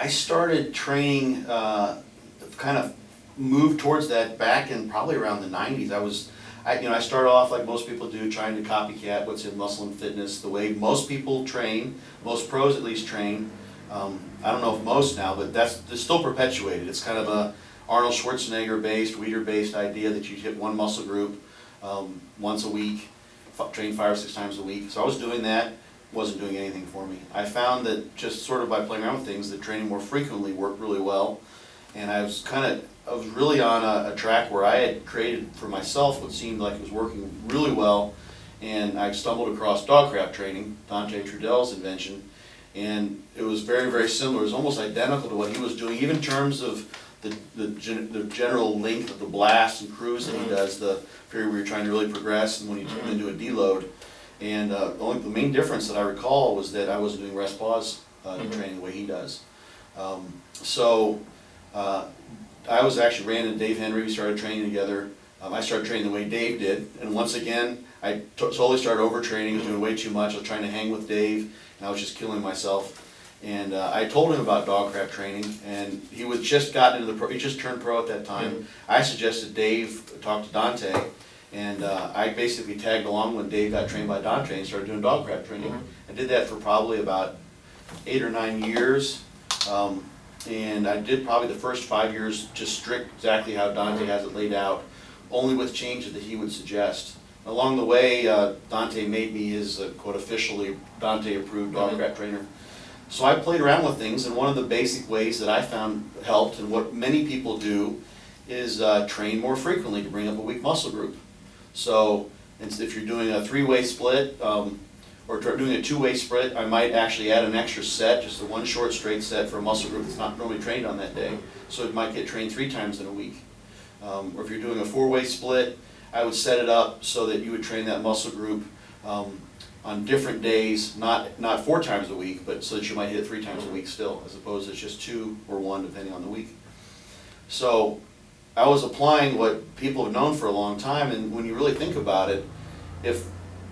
I started training, kind of moved towards that back in probably around the 90s. I started off like most people do, trying to copycat what's in muscle and fitness, the way most people train, most pros at least train. I don't know if most now, but it's still perpetuated. It's kind of a Arnold Schwarzenegger based, Weider based idea that you hit one muscle group once a week, train 5 or 6 times a week. So I was doing that, wasn't doing anything for me. I found that just sort of by playing around with things, that training more frequently worked really well. And I was really on a track where I had created for myself what seemed like it was working really well. And I stumbled across dog crap training, Dante Trudell's invention. And it was very, very similar. It was almost identical to what he was doing, even in terms of the general length of the blast and cruise that he does, the period where you're trying to really progress and when you turn into a deload. And the main difference that I recall was that I wasn't doing rest pause training the way he does. I was actually ran into Dave Henry. We started training together. I started training the way Dave did, and once again, I totally started overtraining. I was doing way too much. I was trying to hang with Dave, and I was just killing myself. And I told him about dog crap training, and he was just gotten into the pro. He just turned pro at that time. I suggested Dave talk to Dante, and I basically tagged along when Dave got trained by Dante and started doing dog crap training. I did that for probably about 8 or 9 years. And I did probably the first 5 years just strict exactly how Dante has it laid out, only with changes that he would suggest. Along the way, Dante made me his quote officially Dante approved dog crap trainer. So I played around with things, and one of the basic ways that I found helped, and what many people do, is train more frequently to bring up a weak muscle group. So if you're doing a 3-way split, or doing a 2-way split, I might actually add an extra set, just a one short straight set for a muscle group that's not normally trained on that day. So it might get trained 3 times in a week. Or if you're doing a 4-way split, I would set it up so that you would train that muscle group on different days, not 4 times a week, but so that you might hit it 3 times a week still, as opposed to just 2 or 1 depending on the week. So I was applying what people have known for a long time, and when you really think about it, if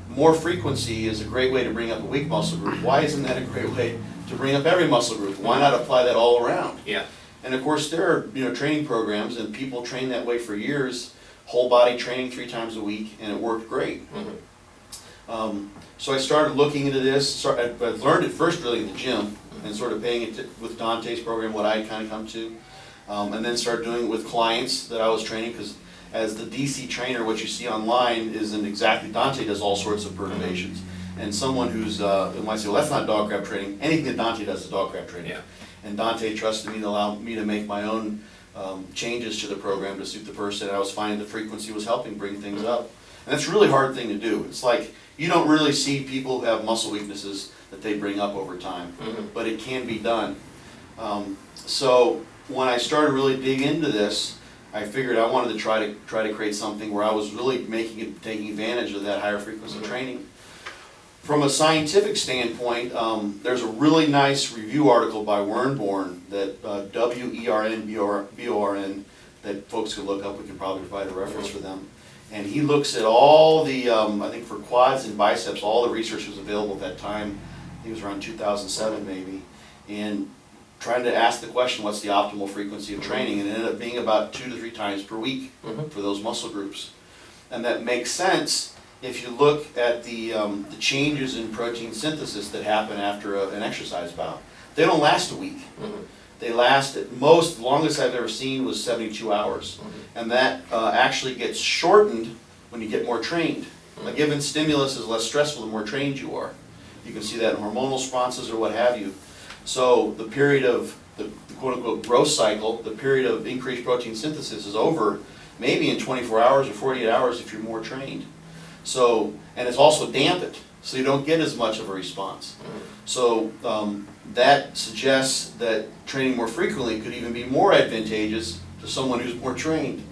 more frequency is a great way to bring up a weak muscle group, why isn't that a great way to bring up every muscle group? Why not apply that all around? Yeah. And of course there are training programs, and people train that way for years, whole body training 3 times a week, and it worked great. So I started looking into this. I learned it first really in the gym, and sort of paying it with Dante's program, what I had kind of come to, and then started doing it with clients that I was training, because as the DC trainer, what you see online isn't exactly, Dante does all sorts of perturbations. And someone who might say, well, that's not dog crap training. Anything that Dante does is dog crap training. Yeah. And Dante trusted me to allow me to make my own changes to the program to suit the person. And I was finding the frequency was helping bring things up. And that's a really hard thing to do. It's like, you don't really see people who have muscle weaknesses that they bring up over time, but it can be done. So when I started really digging into this, I figured I wanted to try to create something where I was really taking advantage of that higher frequency training. From a scientific standpoint, there's a really nice review article by Wernborn, that W-E-R-N-B-O-R-N, that folks can look up. We can probably provide a reference for them. And he looks at all the, I think for quads and biceps, all the research was available at that time. I think it was around 2007 maybe. And trying to ask the question, what's the optimal frequency of training? And it ended up being about 2 to 3 times per week for those muscle groups. And that makes sense if you look at the changes in protein synthesis that happen after an exercise bout. They don't last a week. They last at most, the longest I've ever seen was 72 hours. And that actually gets shortened when you get more trained. A given stimulus is less stressful the more trained you are. You can see that in hormonal responses or what have you. So the period of the quote-unquote growth cycle, the period of increased protein synthesis is over maybe in 24 hours or 48 hours if you're more trained. So, and it's also dampened, so you don't get as much of a response. So that suggests that training more frequently could even be more advantageous to someone who's more trained.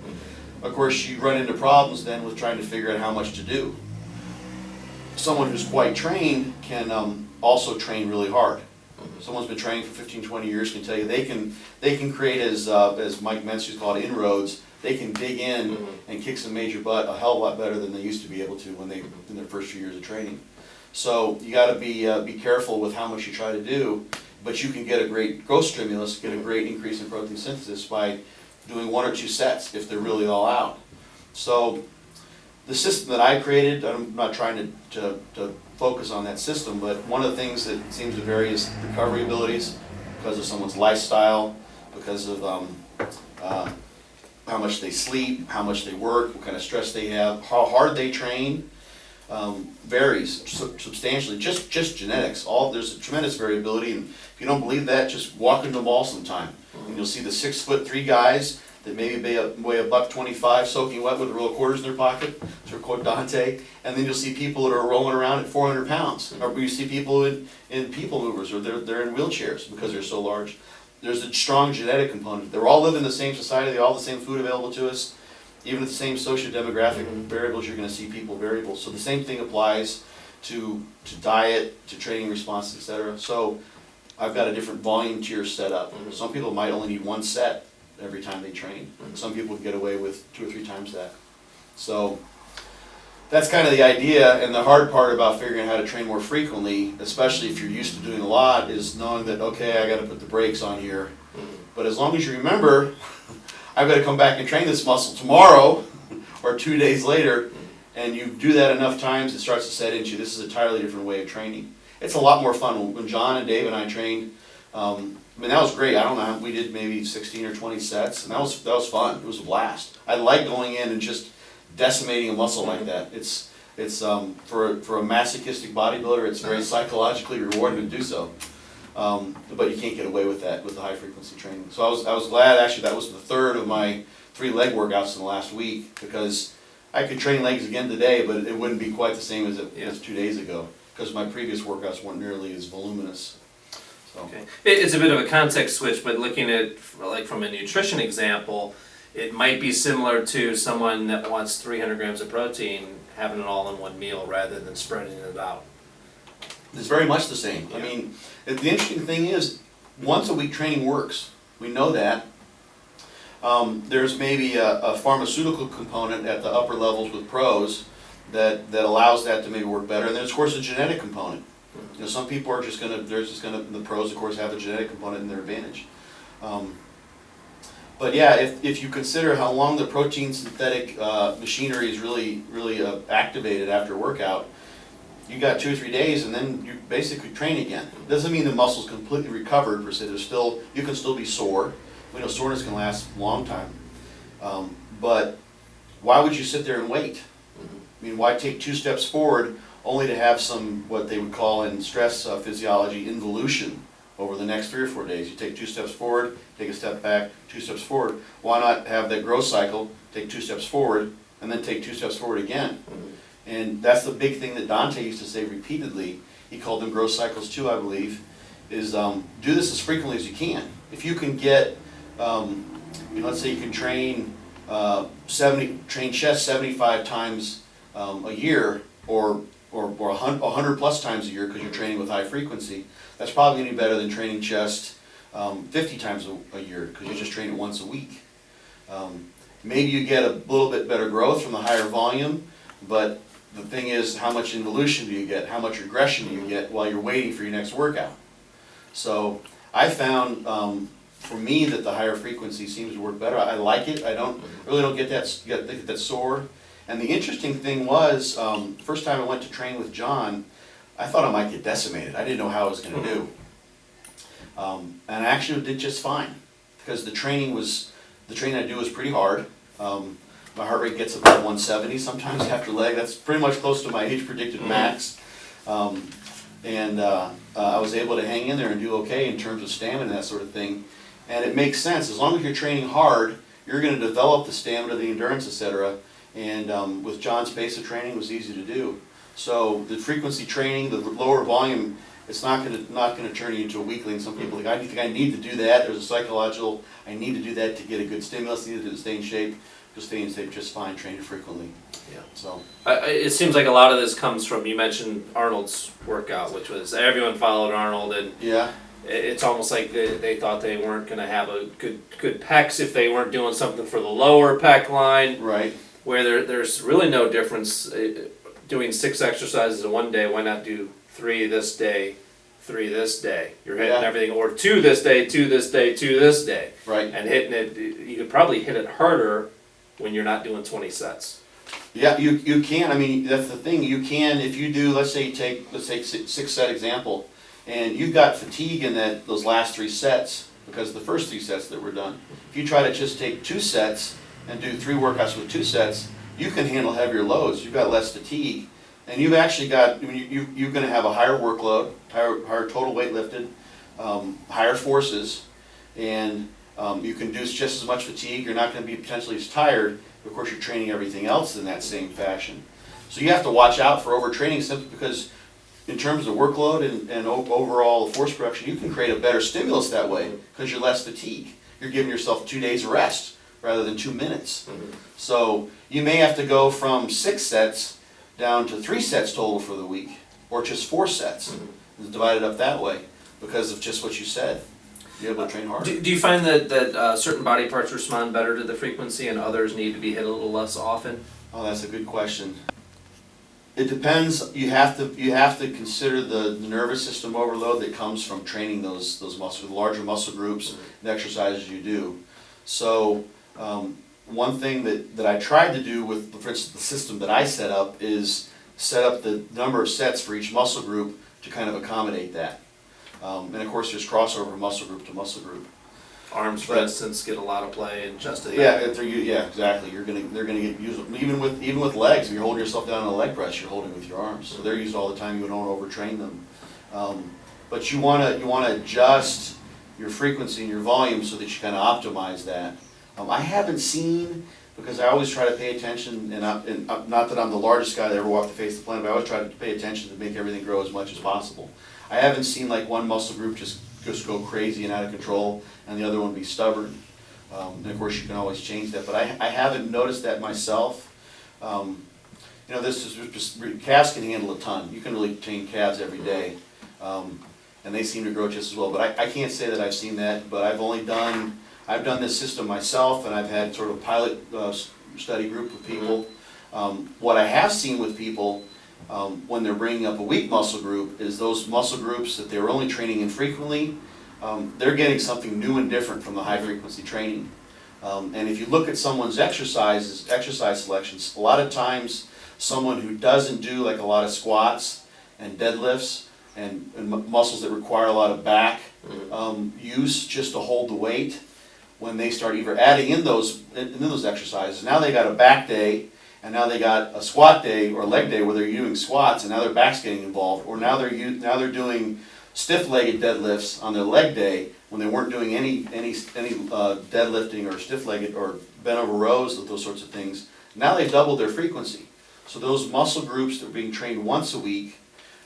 Of course, you run into problems then with trying to figure out how much to do. Someone who's quite trained can also train really hard. Someone's been training for 15, 20 years can tell you they can create, as Mike Mentz used to call it, inroads. They can dig in and kick some major butt a hell of a lot better than they used to be able to in their first few years of training. So you got to be careful with how much you try to do, but you can get a great growth stimulus, get a great increase in protein synthesis by doing 1 or 2 sets if they're really all out. So the system that I created, I'm not trying to focus on that system, but one of the things that seems to vary is recovery abilities because of someone's lifestyle, because of how much they sleep, how much they work, what kind of stress they have, how hard they train. Varies substantially, just genetics. There's a tremendous variability, and if you don't believe that, just walk into the mall sometime, and you'll see the 6'3" guys that maybe weigh $125 soaking wet with a roll of quarters in their pocket, to quote Dante, and then you'll see people that are rolling around at 400 pounds, or you see people in people movers, or they're in wheelchairs because they're so large. There's a strong genetic component. They're all live in the same society, they all have the same food available to us. Even at the same socio-demographic variables, you're going to see people variables. So the same thing applies to diet, to training responses, etc. So I've got a different volume tier set up. Some people might only need 1 set every time they train. Some people get away with 2 or 3 times that. So that's kind of the idea, and the hard part about figuring out how to train more frequently, especially if you're used to doing a lot, is knowing that, okay, I got to put the brakes on here. But as long as you remember, I've got to come back and train this muscle tomorrow or 2 days later, and you do that enough times, it starts to set into you. This is an entirely different way of training. It's a lot more fun. When John and Dave and I trained, that was great. I don't know, we did maybe 16 or 20 sets, and that was fun. It was a blast. I like going in and just decimating a muscle like that. It's for a masochistic bodybuilder, it's very psychologically rewarding to do so. But you can't get away with that with the high frequency training. So I was glad, actually, that was the 3rd of my 3 leg workouts in the last week, because I could train legs again today, but it wouldn't be quite the same as it was 2 days ago, because my previous workouts weren't nearly as voluminous. So. Okay. It's a bit of a context switch, but looking at, like, from a nutrition example, it might be similar to someone that wants 300 grams of protein, having it all in one meal rather than spreading it out. It's very much the same. Yeah. I mean, the interesting thing is, once a week training works. We know that. There's maybe a pharmaceutical component at the upper levels with pros that allows that to maybe work better. And then, of course, a genetic component. You know, some people are the pros, of course, have a genetic component in their advantage. But yeah, if you consider how long the protein synthetic machinery is really activated after a workout, you got 2 or 3 days, and then you basically train again. Doesn't mean the muscle's completely recovered per se. You can still be sore. We know soreness can last a long time. But why would you sit there and wait? I mean, why take 2 steps forward only to have some, what they would call in stress physiology, involution over the next 3 or 4 days? You take 2 steps forward, take a step back, 2 steps forward. Why not have that growth cycle, take 2 steps forward, and then take 2 steps forward again? And that's the big thing that Dante used to say repeatedly. He called them growth cycles too, I believe, is do this as frequently as you can. If you can get, let's say you can train train chest 75 times a year, or 100 plus times a year because you're training with high frequency, that's probably going to be better than training chest 50 times a year because you just train it once a week. Maybe you get a little bit better growth from the higher volume, but the thing is, how much involution do you get? How much regression do you get while you're waiting for your next workout? So I found, for me, that the higher frequency seems to work better. I like it. I really don't get that sore. And the interesting thing was, first time I went to train with John, I thought I might get decimated. I didn't know how I was going to do. And I actually did just fine, because the training I do is pretty hard. My heart rate gets about 170 sometimes after leg. That's pretty much close to my age predicted max. I was able to hang in there and do okay in terms of stamina and that sort of thing. And it makes sense. As long as you're training hard, you're going to develop the stamina, the endurance, etc. And with John's pace of training, it was easy to do. So the frequency training, the lower volume, it's not going to turn you into a weakling. Some people think, I think I need to do that. There's a psychological, I need to do that to get a good stimulus, I need to stay in shape. Just stay in shape just fine, training frequently. Yeah. So it seems like a lot of this comes from, you mentioned Arnold's workout, which was, everyone followed Arnold, and yeah, it's almost like they thought they weren't going to have a good pecs if they weren't doing something for the lower pec line. Right. Where there's really no difference doing 6 exercises in one day. Why not do 3 this day, 3 this day, you're hitting Yeah. everything, or 2 this day, 2 this day, 2 this day. Right. And hitting it, you could probably hit it harder when you're not doing 20 sets. Yeah, you can, I mean, that's the thing, you can, if you do, let's say 6 set example, and you've got fatigue in those last 3 sets, because of the first 3 sets that were done. If you try to just take 2 sets and do 3 workouts with 2 sets, you can handle heavier loads, you've got less fatigue, and you've actually got, you're gonna have a higher workload, higher total weight lifted, higher forces, and you can do just as much fatigue, you're not gonna be potentially as tired. Of course, you're training everything else in that same fashion. So you have to watch out for overtraining simply because in terms of workload and overall force production, you can create a better stimulus that way because you're less fatigued. You're giving yourself 2 days of rest rather than 2 minutes. Mm-hmm. So you may have to go from 6 sets down to 3 sets total for the week, or just 4 sets, and divide it up that way because of just what you said. You're able to train harder. Do you find that certain body parts respond better to the frequency and others need to be hit a little less often? Oh, that's a good question. It depends. You have to consider the nervous system overload that comes from training those muscles, the larger muscle groups, the exercises you do. So one thing that I tried to do with, for instance, the system that I set up is set up the number of sets for each muscle group to kind of accommodate that. And of course, there's crossover muscle group to muscle group. Arms, for instance, get a lot of play and just yeah, exactly. They're gonna get used even with legs. If you're holding yourself down in a leg press, you're holding with your arms, so they're used all the time. You don't overtrain them, but you wanna adjust your frequency and your volume so that you kind of optimize that. I haven't seen, because I always try to pay attention, and not that I'm the largest guy that ever walked the face of the planet, but I always try to pay attention to make everything grow as much as possible. I haven't seen like one muscle group just go crazy and out of control, and the other one be stubborn. And of course, you can always change that, but I haven't noticed that myself. This is just, calves can handle a ton. You can really train calves every day, and they seem to grow just as well. But I can't say that I've seen that. But I've done this system myself, and I've had sort of a pilot study group of people. What I have seen with people, when they're bringing up a weak muscle group, is those muscle groups that they were only training infrequently, they're getting something new and different from the high frequency training. And if you look at someone's exercise selections, a lot of times someone who doesn't do like a lot of squats and deadlifts and muscles that require a lot of back use just to hold the weight, when they start either adding in those exercises, now they got a back day, and now they got a squat day or a leg day where they're doing squats, and now their back's getting involved, or now they're doing stiff-legged deadlifts on their leg day when they weren't doing any deadlifting or stiff-legged or bent over rows, those sorts of things. Now they've doubled their frequency. So those muscle groups that are being trained once a week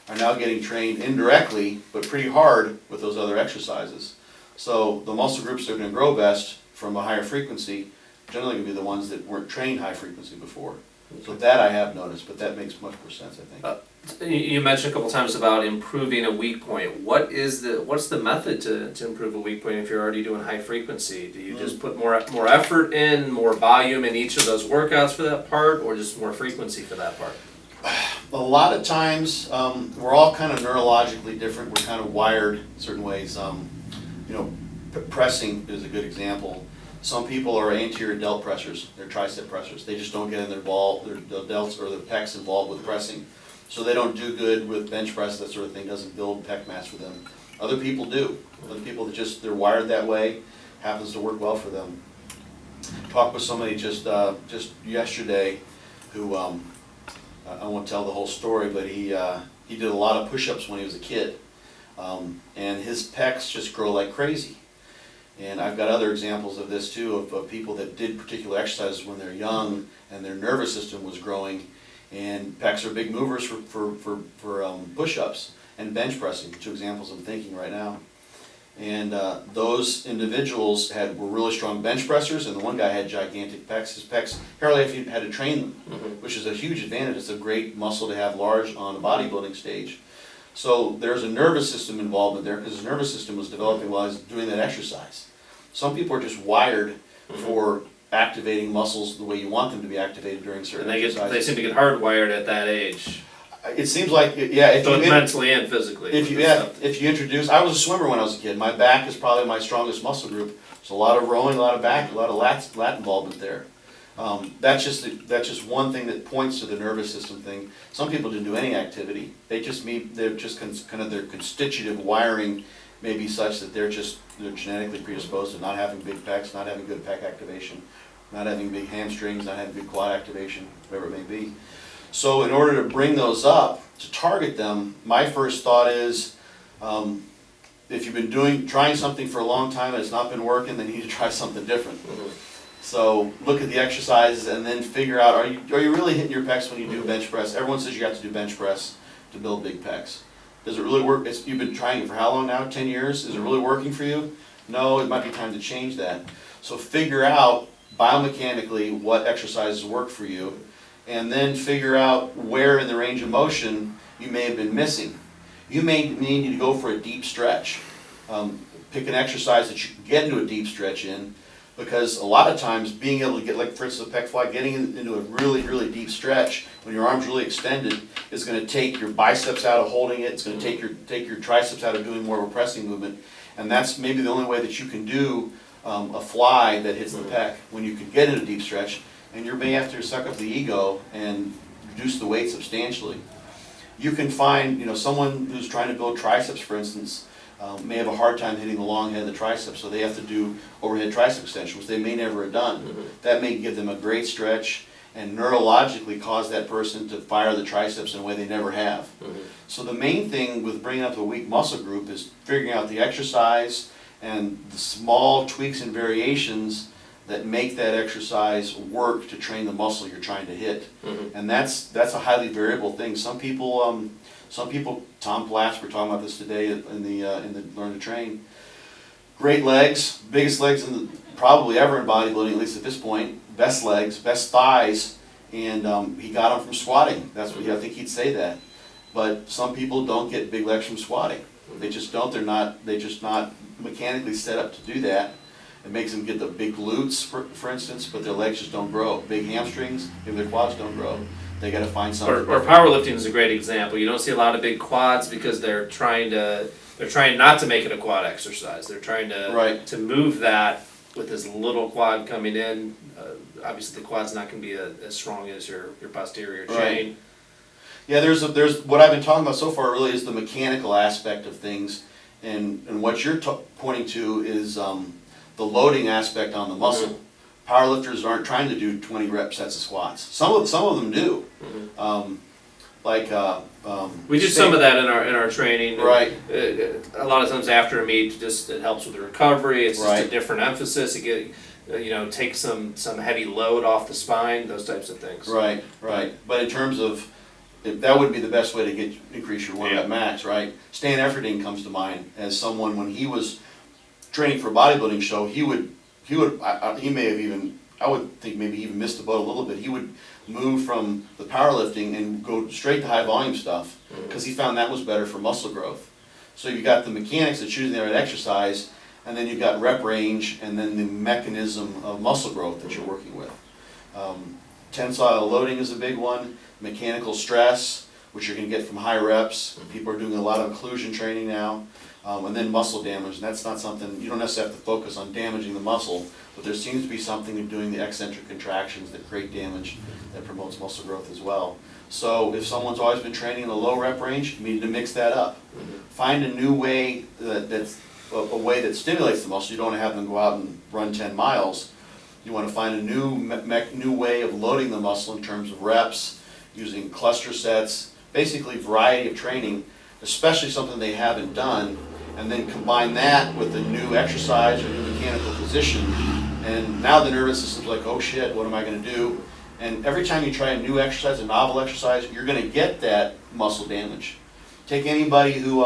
are now getting trained indirectly, but pretty hard with those other exercises. So the muscle groups that are going to grow best from a higher frequency generally going to be the ones that weren't trained high frequency before. So that I have noticed, but that makes much more sense, I think. You mentioned a couple times about improving a weak point. What's the method to improve a weak point if you're already doing high frequency? Do you just put more effort in, more volume in each of those workouts for that part, or just more frequency for that part? A lot of times, we're all kind of neurologically different. We're kind of wired in certain ways. Pressing is a good example. Some people are anterior delt pressers, they're tricep pressers. They just don't get in their delts or their pecs involved with pressing. So they don't do good with bench press, that sort of thing, doesn't build pec mass for them. Other people do. Other people that they're wired that way, happens to work well for them. Talked with somebody just yesterday who, I won't tell the whole story, but he did a lot of push-ups when he was a kid. And his pecs just grow like crazy. And I've got other examples of this too, of people that did particular exercises when they're young and their nervous system was growing. And pecs are big movers for push-ups and bench pressing, 2 examples I'm thinking right now. And those individuals were really strong bench pressers, and the one guy had gigantic pecs. His pecs, hardly if you had to train them, which is a huge advantage. It's a great muscle to have large on a bodybuilding stage. So there's a nervous system involvement there, because his nervous system was developing while he was doing that exercise. Some people are just wired for activating muscles the way you want them to be activated during certain exercises. They seem to get hardwired at that age. It seems like, yeah, if Both you, mentally and physically. if you, yeah, if you introduce, I was a swimmer when I was a kid. My back is probably my strongest muscle group. There's a lot of rowing, a lot of back, a lot of lat involvement there. That's just one thing that points to the nervous system thing. Some people didn't do any activity. They're just kind of their constitutive wiring may be such that they're genetically predisposed to not having big pecs, not having good pec activation, not having big hamstrings, not having good quad activation, whatever it may be. So in order to bring those up, to target them, my first thought is, if you've been trying something for a long time and it's not been working, then you need to try something different. So look at the exercises and then figure out, are you really hitting your pecs when you do bench press? Everyone says you have to do bench press to build big pecs. Does it really work? You've been trying it for how long now? 10 years? Is it really working for you? No, it might be time to change that. So figure out biomechanically what exercises work for you, and then figure out where in the range of motion you may have been missing. You may need to go for a deep stretch. Pick an exercise that you can get into a deep stretch in, because a lot of times being able to get, like for instance, a pec fly, getting into a really, really deep stretch when your arm's really extended is going to take your biceps out of holding it. It's going to take your triceps out of doing more of a pressing movement, and that's maybe the only way that you can do a fly that hits the pec when you can get in a deep stretch, and you may have to suck up the ego and reduce the weight substantially. You can find, someone who's trying to build triceps, for instance, may have a hard time hitting the long head of the tricep, so they have to do overhead tricep extension, which they may never have done. That may give them a great stretch and neurologically cause that person to fire the triceps in a way they never have. So the main thing with bringing up a weak muscle group is figuring out the exercise and the small tweaks and variations that make that exercise work to train the muscle you're trying to hit. And that's a highly variable thing. Some people, Tom Platts, we're talking about this today in the Learn to Train. Great legs, biggest legs probably ever in bodybuilding, at least at this point. Best legs, best thighs, and he got them from squatting. That's what I think he'd say that. But some people don't get big legs from squatting. They just don't. They're just not mechanically set up to do that. It makes them get the big glutes, for instance, but their legs just don't grow. Big hamstrings, maybe their quads don't grow. They got to find something. Or powerlifting is a great example. You don't see a lot of big quads because they're trying not to make it a quad exercise. They're trying to move that with this little quad coming in. Obviously, the quad's not going to be as strong as your posterior chain. Right. Yeah, there's what I've been talking about so far really is the mechanical aspect of things, and what you're pointing to is the loading aspect on the muscle. Powerlifters aren't trying to do 20 rep sets of squats. Some of them do. We do some of that in our training. Right. A lot of times after a meet, it helps with the recovery. It's just a different emphasis. You get, take some heavy load off the spine. Those types of things. Right. But in terms of that would be the best way to increase your 1 rep max, right? Stan Efferding comes to mind as someone when he was training for a bodybuilding show. He may have even, I would think maybe even missed the boat a little bit. He would move from the powerlifting and go straight to high volume stuff because he found that was better for muscle growth. So you've got the mechanics of choosing the right exercise, and then you've got rep range, and then the mechanism of muscle growth that you're working with. Tensile loading is a big one. Mechanical stress, which you're going to get from high reps. People are doing a lot of occlusion training now. And then muscle damage, and that's not something, you don't necessarily have to focus on damaging the muscle, but there seems to be something in doing the eccentric contractions that create damage that promotes muscle growth as well. So if someone's always been training in the low rep range, you need to mix that up. Find a new way that's a way that stimulates the muscle. You don't want to have them go out and run 10 miles. You want to find a new way of loading the muscle in terms of reps, using cluster sets, basically variety of training, especially something they haven't done, and then combine that with a new exercise or new mechanical position, and now the nervous system's like, oh shit, what am I going to do? And every time you try a new exercise, a novel exercise, you're going to get that muscle damage. Take anybody who,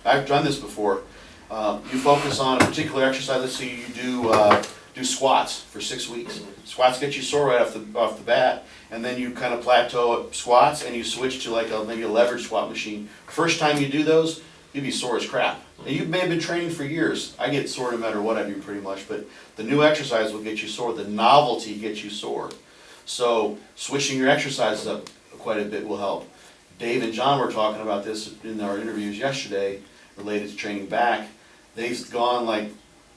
I've done this before, you focus on a particular exercise. Let's say you do squats for 6 weeks. Squats get you sore right off the bat, and then you kind of plateau at squats and you switch to maybe a leverage squat machine. First time you do those, you'd be sore as crap. And you may have been training for years. I get sore no matter what I do pretty much, but the new exercise will get you sore. The novelty gets you sore. So switching your exercises up quite a bit will help. Dave and John were talking about this in our interviews yesterday related to training back. They've gone like,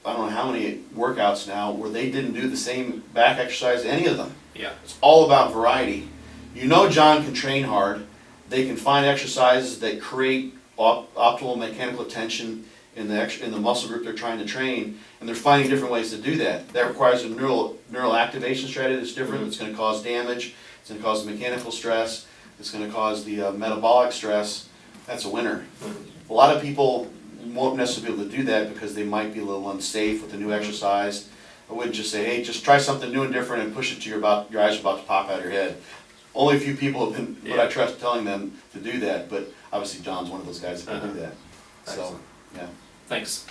I don't know how many workouts now where they didn't do the same back exercise, any of them. Yeah. It's all about variety. You know John can train hard. They can find exercises that create optimal mechanical tension in the muscle group they're trying to train, and they're finding different ways to do that. That requires a neural activation strategy that's different. It's going to cause damage. It's going to cause the mechanical stress. It's going to cause the metabolic stress. That's a winner. A lot of people won't necessarily be able to do that because they might be a little unsafe with the new exercise. I wouldn't just say, hey, just try something new and different and push it to your eyes are about to pop out of your head. Only a few people have been, but I trust telling them to do that, but obviously John's one of those guys that can do that. So, Excellent. yeah. Thanks.